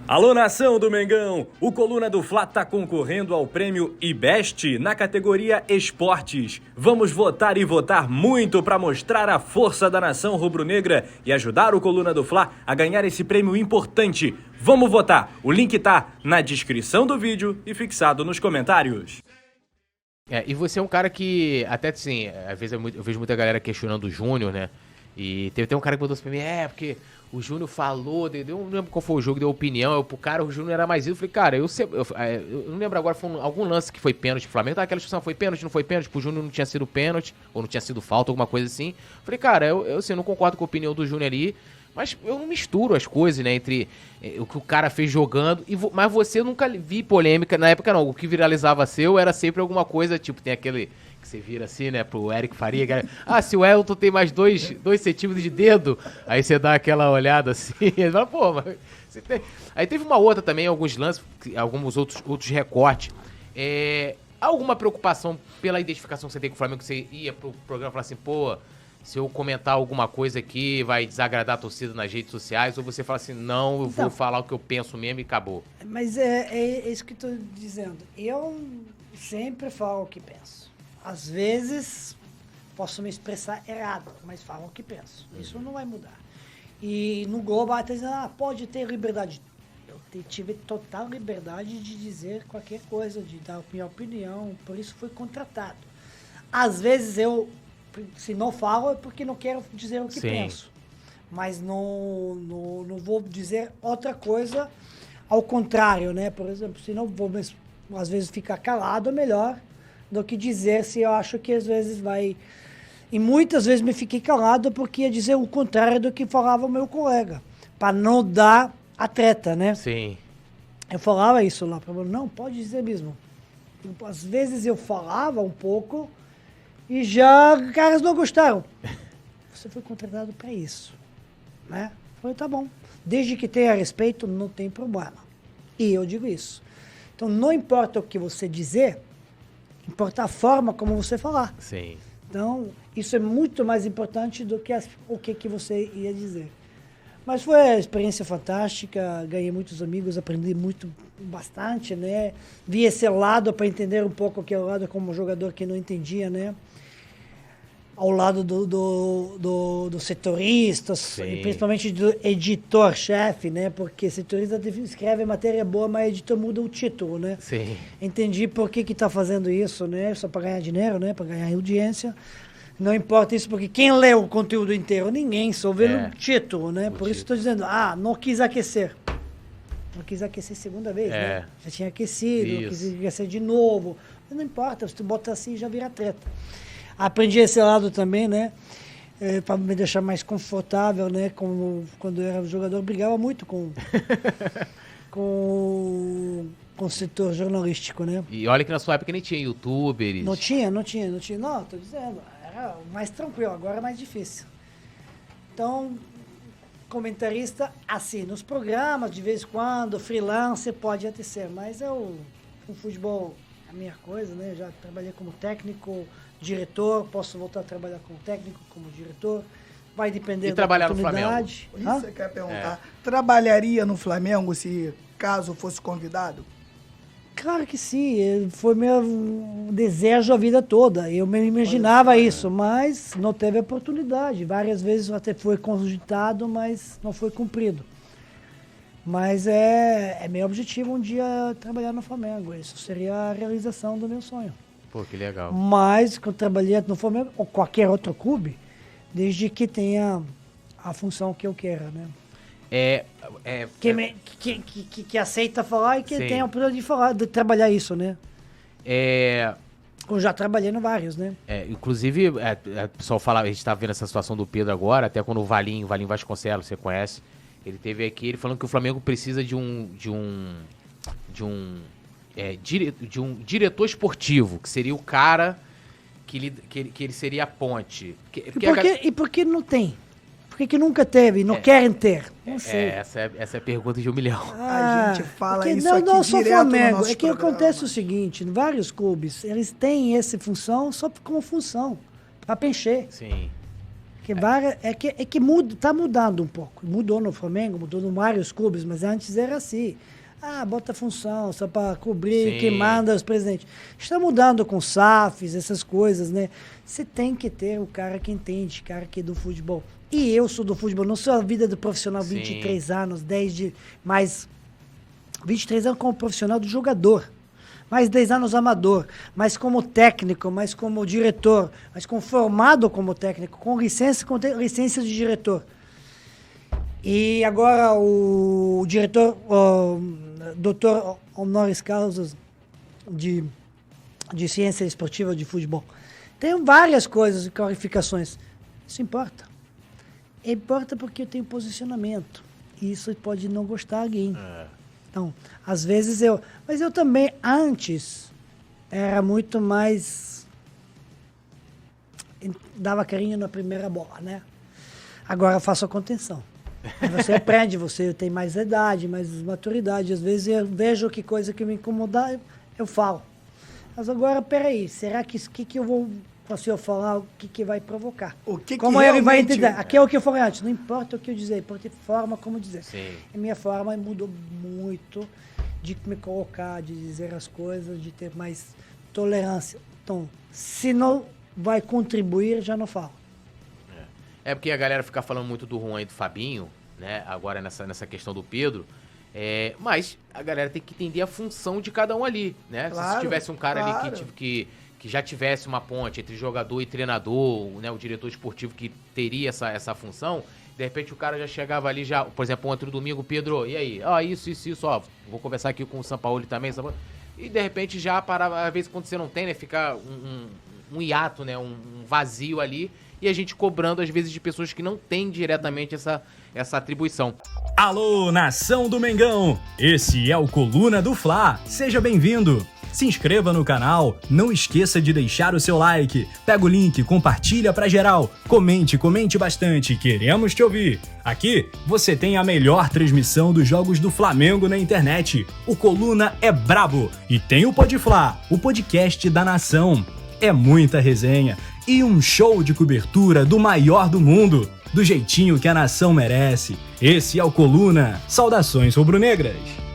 Alô, nação do Mengão! O Coluna do Fla tá concorrendo ao prêmio IBEST na categoria Esportes. Vamos votar e votar muito para mostrar a força da nação rubro-negra e ajudar o Coluna do Fla a ganhar esse prêmio importante. Vamos votar! O link tá na descrição do vídeo e fixado nos comentários. E você é um cara que, até assim, às vezes eu vejo muita galera questionando o Júnior, né? E teve até um cara que mandou assim pra mim, porque o Júnior falou, eu não lembro qual foi o jogo, deu opinião, pro cara o Júnior era mais isso. Eu falei, cara, eu não lembro agora, foi algum lance que foi pênalti pro Flamengo, aquela discussão, foi pênalti, não foi pênalti, pro Júnior não tinha sido pênalti, ou não tinha sido falta, alguma coisa assim. Eu falei, cara, eu não concordo com a opinião do Júnior ali, mas eu não misturo as coisas, né, entre o que o cara fez jogando, mas você, eu nunca vi polêmica, na época não, o que viralizava seu era sempre alguma coisa, tipo, tem aquele que você vira assim, né, pro Eric Faria, cara, se o Elton tem mais 2 centímetros de dedo, aí você dá aquela olhada assim, e fala, pô, mas você tem... Aí teve uma outra também, alguns lances, alguns outros recortes, alguma preocupação pela identificação que você tem com o Flamengo, que você ia pro programa e falar assim, pô, se eu comentar alguma coisa aqui, vai desagradar a torcida nas redes sociais, ou você fala assim, não, eu vou falar o que eu penso mesmo e acabou. Mas é isso que eu tô dizendo. Eu sempre falo o que penso. Às vezes, posso me expressar errado, mas falo o que penso. Isso não vai mudar. E no Globo, até dizendo, pode ter liberdade. Eu tive total liberdade de dizer qualquer coisa, de dar minha opinião, por isso fui contratado. Às vezes se não falo é porque não quero dizer o que penso. Mas não vou dizer outra coisa ao contrário, né? Por exemplo, se não vou, às vezes, ficar calado é melhor do que dizer se eu acho que às vezes vai... E muitas vezes me fiquei calado porque ia dizer o contrário do que falava o meu colega, para não dar a treta, né? Sim. Eu falava isso lá, para não, pode dizer mesmo. Às vezes eu falava um pouco... E já os caras não gostaram. Você foi contratado para isso, né? Falei, tá bom. Desde que tenha respeito, não tem problema. E eu digo isso. Então, não importa o que você dizer, importa a forma como você falar. Sim. Então, isso é muito mais importante do que o que você ia dizer. Mas foi uma experiência fantástica, ganhei muitos amigos, aprendi bastante, né? Vi esse lado para entender um pouco aquele lado como jogador que não entendia, né? Ao lado do setorista, principalmente do editor-chefe, né? Porque setorista escreve matéria boa, mas editor muda o título, né? Sim. Entendi por que está fazendo isso, né? Só para ganhar dinheiro, né? Para ganhar audiência. Não importa isso, porque quem lê o conteúdo inteiro? Ninguém, só vê no título, né? Por isso estou dizendo, não quis aquecer. Não quis aquecer segunda vez, né? Já tinha aquecido, não quis aquecer de novo. Mas não importa, se tu bota assim, já vira treta. Aprendi esse lado também, né? Para me deixar mais confortável, né? Como quando eu era jogador, brigava muito com o setor jornalístico, né? E olha que na sua época nem tinha youtubers. Não tinha. Não, tô dizendo. Era mais tranquilo, agora é mais difícil. Então, comentarista, assim, nos programas, de vez em quando, freelancer pode até ser, mas o futebol é a minha coisa, né? Já trabalhei como técnico, diretor, posso voltar a trabalhar como técnico, como diretor, vai depender da oportunidade. Isso você quer perguntar. Trabalharia no Flamengo se caso fosse convidado? Claro que sim, foi meu desejo a vida toda, eu me imaginava isso, mas não teve oportunidade, várias vezes até foi cogitado, mas não foi cumprido. Mas é meu objetivo um dia trabalhar no Flamengo, isso seria a realização do meu sonho. Pô, que legal. Mas que eu trabalhei no Flamengo ou qualquer outro clube, desde que tenha a função que eu queira, né? Que aceita falar e que tem a oportunidade de trabalhar isso, né? Eu já trabalhei no vários, né? Inclusive, o pessoal fala, a gente tá vendo essa situação do Pedro agora, até quando o Valinho Vasconcelos, você conhece, ele teve aqui, ele falando que o Flamengo precisa de um diretor esportivo, que seria o cara que ele seria a ponte. E por que não tem? Por que nunca teve? Não querem ter? Não sei. Essa é a pergunta de 1 milhão. A gente fala isso aqui não só direto Flamengo. no nosso que programa. Acontece o seguinte, em vários clubes, eles têm essa função só como função, para preencher. Sim. que muda, tá mudando um pouco. Mudou no Flamengo, mudou em vários clubes, mas antes era assim. Bota função, só para cobrir quem manda os presidentes. Está mudando com SAFs, essas coisas, né? Você tem que ter o cara que entende, cara que é do futebol. E eu sou do futebol, não sou a vida do profissional, 23 anos, 23 anos como profissional do jogador. Mais 10 anos amador, mais como técnico, mais como diretor, mais como formado como técnico, com licença de diretor. E agora o diretor, o doutor honoris causa de ciência esportiva de futebol. Tem várias coisas e qualificações. Isso importa. Importa porque eu tenho posicionamento. E isso pode não gostar alguém. Então, às vezes Mas eu também, antes, era muito mais... Dava carinho na primeira bola, né? Agora eu faço a contenção. Aí você aprende, você tem mais idade, mais maturidade. Às vezes eu vejo que coisa que me incomodar, eu falo. Mas agora, peraí, será que eu vou... Se eu falar, o que vai provocar? Como ele vai entender? Aqui é o que eu falei antes, não importa o que eu dizer, importa a forma como dizer. Sim. A minha forma mudou muito de me colocar, de dizer as coisas, de ter mais tolerância. Então, se não vai contribuir, já não falo. É porque a galera fica falando muito do Juan e do Fabinho, né? Agora nessa questão do Pedro. Mas a galera tem que entender a função de cada um ali, né? Claro, se tivesse um cara ali que já tivesse uma ponte entre jogador e treinador, né, o diretor esportivo que teria essa função, de repente o cara já chegava ali, por exemplo, ontem no domingo, Pedro, e aí? Isso, vou conversar aqui com o Sampaoli também, e de repente já parava, às vezes quando você não tem, né, fica um hiato, né, um vazio ali, e a gente cobrando às vezes de pessoas que não têm diretamente essa atribuição. Alô, nação do Mengão! Esse é o Coluna do Fla, seja bem-vindo! Se inscreva no canal, não esqueça de deixar o seu like, pega o link, compartilha pra geral, comente bastante, queremos te ouvir. Aqui você tem a melhor transmissão dos jogos do Flamengo na internet. O Coluna é brabo e tem o Podfla, o podcast da nação. É muita resenha e um show de cobertura do maior do mundo, do jeitinho que a nação merece. Esse é o Coluna. Saudações rubro-negras!